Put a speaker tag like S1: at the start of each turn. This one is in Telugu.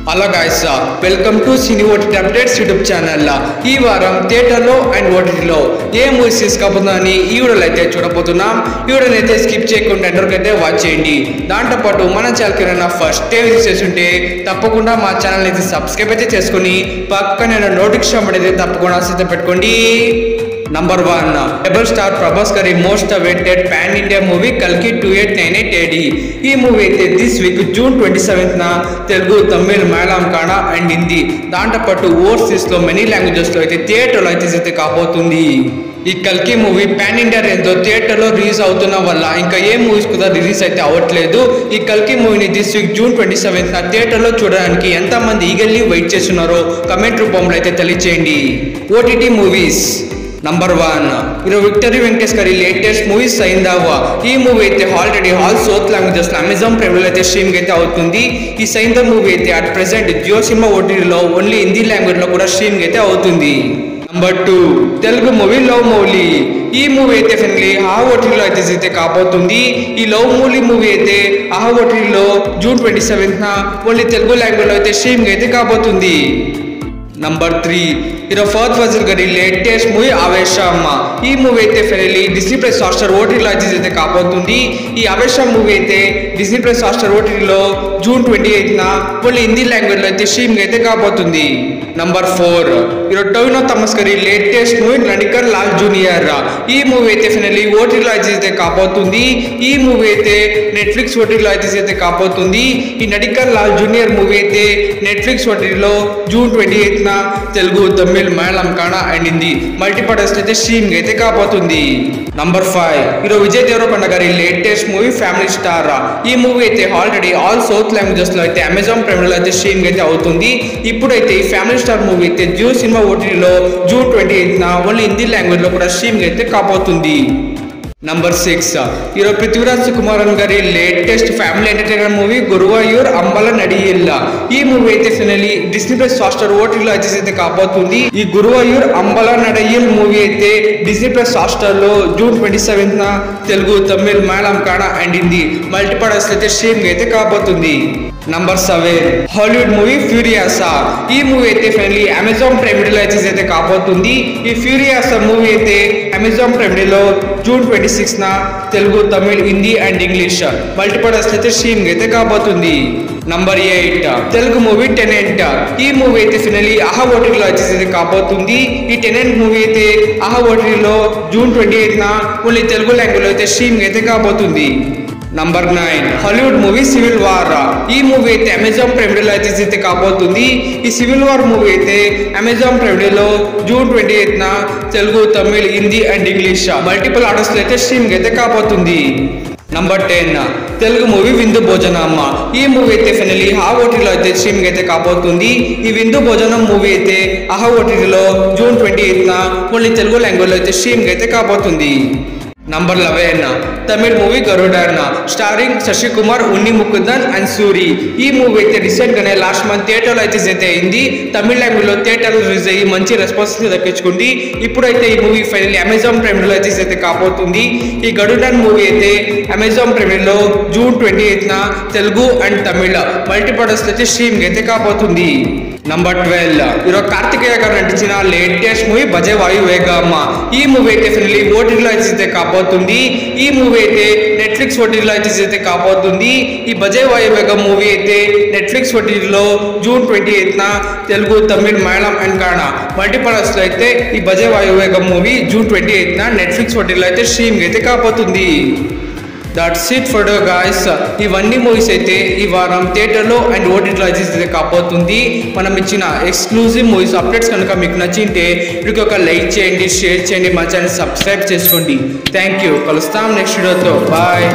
S1: Hello guys, welcome to cine OTT updates YouTube channel. ఈ వారం థియేటర్లో అండ్ ఓటీటీలో ఏ మూవీస్ తీసుకోబోతుందని ఈ వీడియోలో అయితే చూడబోతున్నాం. ఈ వీడియోని అయితే స్కిప్ చేయకుండా ఎంతవరకు అయితే వాచ్ చేయండి. దాంతోపాటు మన ఛానల్కి ఫస్ట్ టైం చేస్తుంటే తప్పకుండా మా ఛానల్ అయితే సబ్స్క్రైబ్ అయితే చేసుకుని పక్కనే నోటిఫికేషన్ అయితే తప్పకుండా సిద్ధం పెట్టుకోండి. Number 1, రెబల్ స్టార్ ప్రభాస్ గారి most awaited pan India movie కల్కి 2898 AD. ఈ మూవీ అయితే దిస్ వీక్ జూన్ 27న తెలుగు, తమిళ్, మలయాళం, కన్నడ అండ్ హిందీ దాంతోపాటు ఓవర్సీస్ లో మెనీ లాంగ్వేజెస్ లో అయితే థియేటర్లో అయితే కాబోతుంది. ఈ కల్కి మూవీ పాన్ ఇండియా రేంజ్ లో థియేటర్ లో రిలీజ్ అవుతున్న వల్ల ఇంకా ఏ మూవీస్ కూడా రిలీజ్ అయితే అవ్వట్లేదు. ఈ కల్కి మూవీని దిస్ వీక్ జూన్ 27న థియేటర్ లో చూడడానికి ఎంత మంది ఈగర్లీ వెయిట్ చేస్తున్నారో కమెంట్ రూపంలో అయితే తెలియచేయండి. OTT movies Number 1, victory Venkatesh గారి లేటెస్ట్ మూవీ సైందావా. ఈ మూవీ అయితే ఆల్రెడీ ఆల్ సౌత్ లాంగ్వేజెస్ లో అమెజాన్ ప్రైమ్ లో అయితే స్ట్రీమింగ్ అయితే అవుతుంది. ఈ సైందా మూవీ అయితే అట్ ప్రెసెంట్ జియో సినిమా ఓటీటీలో ఓన్లీ హిందీ లాంగ్వేజ్ లో కూడా స్ట్రీమింగ్ అయితే అవుతుంది. Number 2, Telugu movie love Mouli. ఈ మూవీ అయితే ఫైనల్లీ ఓటీటీలో అయితే కాబోతుంది. ఈ లవ్ మౌలి మూవీ అయితే ఓటీటీలో జూన్ 27న ఓన్లీ తెలుగు లాంగ్వేజ్ లో అయితే స్ట్రీమింగ్ అయితే కాబోతుంది. Number 3, ఫహద్ ఫాజిల్ గారి లేటెస్ట్ మూవీ ఆవేశమ్మ. ఈ మూవీ అయితే ఫైనల్లీ డిస్నీ ప్లస్ హాట్స్టార్ ఓటీటీలో అయితే కాబోతుంది. ఈ ఆవేశం మూవీ అయితే డిస్నీ ప్లస్ హాట్స్టార్ ఓటీటీలో జూన్ 28న ఓన్లీ హిందీ లాంగ్వేజ్ లో అయితే స్ట్రీమింగ్ అయితే కాబోతుంది. Number 4, టొవినో థామస్ గారి లేటెస్ట్ మూవీ నడికర్ లాల్ జూనియర్. ఈ మూవీ అయితే ఫైనల్లీ ఓటీటీలో అయితే కాబోతుంది. ఈ మూవీ అయితే నెట్ఫ్లిక్స్ ఓటీటీలో అయితే కాబోతుంది. ఈ నడికర్ లాల్ జూనియర్ మూవీ అయితే నెట్ఫ్లిక్స్ ఓటీటీలో జూన్ 28న తెలుగు, తమిళ్, మలయాళం, కన్నడ అండ్ హిందీ మల్టీపర్పస్ అయితే స్ట్రీమింగ్ అయితే కాబోతుంది. Number 5, విజయ్ దేవరకొండ గారి లేటెస్ట్ మూవీ ఫ్యామిలీ స్టార్. ఈ మూవీ అయితే ఆల్రెడీ ఆల్ సౌత్ లాంగ్వేజెస్ లో అయితే అమెజాన్ ప్రైమ్ లో అయితే స్ట్రీమింగ్ అయితే అవుతుంది. ఇప్పుడైతే ఈ ఫ్యామిలీ స్టార్ మూవీ అయితే జియో సినిమా ఓటీటీలో జూన్ 28న ఓన్లీ హిందీ లాంగ్వేజ్ లో కూడా స్ట్రీమింగ్ అయితే కాబోతుంది. Number 6, పృథ్వీరాజ్ సుకుమారన్ గారి latest family entertainer movie Guruvayoor Ambala Nadayil. ఈ మూవీ అయితే ఫైనల్లీ డిస్నీ ప్లస్ హాట్స్టార్ ఓటీటీలో అయితే కాబోతుంది. ఈ గురువాయూర్ అంబల నడియిల్ మూవీ అయితే డిస్నీ ప్లస్ హాట్స్టార్ లో జూన్ 27న తెలుగు, తమిళ్, మలయాళం, కన్నడ అండ్ హిందీ మల్టీపర్పస్ అయితే స్ట్రీమింగ్ అయితే కాబోతుంది. Number 7, Hollywood movie Furiosa. ఈ మూవీ అయితే ఫైనల్లీ అమెజాన్ ప్రైమ్ వీడియోలో అయితే కాబోతుంది. ఈ ఫ్యూరియాసా మూవీ అయితే అమెజాన్ ప్రైమ్ వీడియోలో జూన్ 26న Telugu, Tamil, Hindi and English multipurpose అయితే స్ట్రీమింగ్ అయితే కాబోతుంది. Number 8, Telugu movie tenant. ఈ మూవీ అయితే ఫైనల్లీ ఓటీటీలో అయితే కాబోతుంది. ఈ టెనెంట్ మూవీ అయితే ఓటీటీలో జూన్ 28న ఓన్లీ తెలుగు లాంగ్వేజ్ లో అయితే స్ట్రీమింగ్ అయితే కాబోతుంది. Number 9, Hollywood movie civil war. ఈ మూవీ అయితే అమెజాన్ ప్రైమ్ వీడియోలో అయితే కాబోతుంది. ఈ సివిల్ వార్ మూవీ అయితే అమెజాన్ ప్రైమ్ వీడియోలో జూన్ 28న Telugu, Tamil, Hindi and English multiple orders లో అయితే స్ట్రీమింగ్ అయితే కాబోతుంది. Number 10, తెలుగు మూవీ విందు భోజనమ్మ. ఈ మూవీ అయితే ఫైనల్లీ ఓటీటీలో అయితే స్ట్రీమింగ్ అయితే కాబోతుంది. ఈ విందు భోజనం మూవీ అయితే ఓటీటీలో జూన్ 28న ఓన్లీ తెలుగు లాంగ్వేజ్ లో అయితే స్ట్రీమింగ్ అయితే కాబోతుంది. Number 11, Tamil movie Garudan starring Sasi Kumar, Unni Mukundan and Soori. ఈ మూవీ అయితే రీసెంట్ గానే లాస్ట్ మంత్ థియేటర్లో అయితే అయింది. తమిళ లాంగ్వేజ్ లో థియేటర్ రిలీజ్ అయ్యి మంచి రెస్పాన్స్ దక్కించుకుంది. ఇప్పుడైతే ఈ మూవీ ఫైనల్లీ అమెజాన్ ప్రైమ్ లో అయితే కాబోతుంది. ఈ గరుడన్ మూవీ అయితే అమెజాన్ ప్రైమ్ లో జూన్ 28న తెలుగు అండ్ తమిళ మల్టీపర్పస్ అయితే స్ట్రీమింగ్ అయితే కాబోతుంది. Number 12, కార్తికేయ గారు నటించిన లేటెస్ట్ మూవీ భజే వాయు వేగమ్మ. ఈ మూవీ అయితే ఫైనల్లీ ఓటీటీలో అయితే కాబోతుంది. ఈ మూవీ అయితే నెట్ఫ్లిక్స్ ఓటీటీలో అయితే కాబోతుంది. ఈ భజే వాయు వేగం మూవీ అయితే నెట్ఫ్లిక్స్ ఓటీటీలో జూన్ 28న తెలుగు, తమిళ్, మలయాళం అండ్ కన్నడ మల్టీపర్పస్ లో అయితే ఈ భజే వాయు వేగం మూవీ జూన్ 28న నెట్ఫ్లిక్స్ ఓటీటీలో అయితే స్ట్రీమింగ్ అయితే కాబోతుంది. That's it for guys. ఇవన్నీ మూవీస్ అయితే ఈ వారం థియేటర్లో అండ్ ఓటీటీలో అయితే కాబోతుంది. మనం ఇచ్చిన ఎక్స్క్లూజివ్ మూవీస్ అప్డేట్స్ కనుక మీకు నచ్చింటే వీడియోకి ఒక లైక్ చేయండి, షేర్ చేయండి, మా ఛానల్ సబ్స్క్రైబ్ చేసుకోండి. Thank you. కలుస్తాం నెక్స్ట్ వీడియోతో. బాయ్.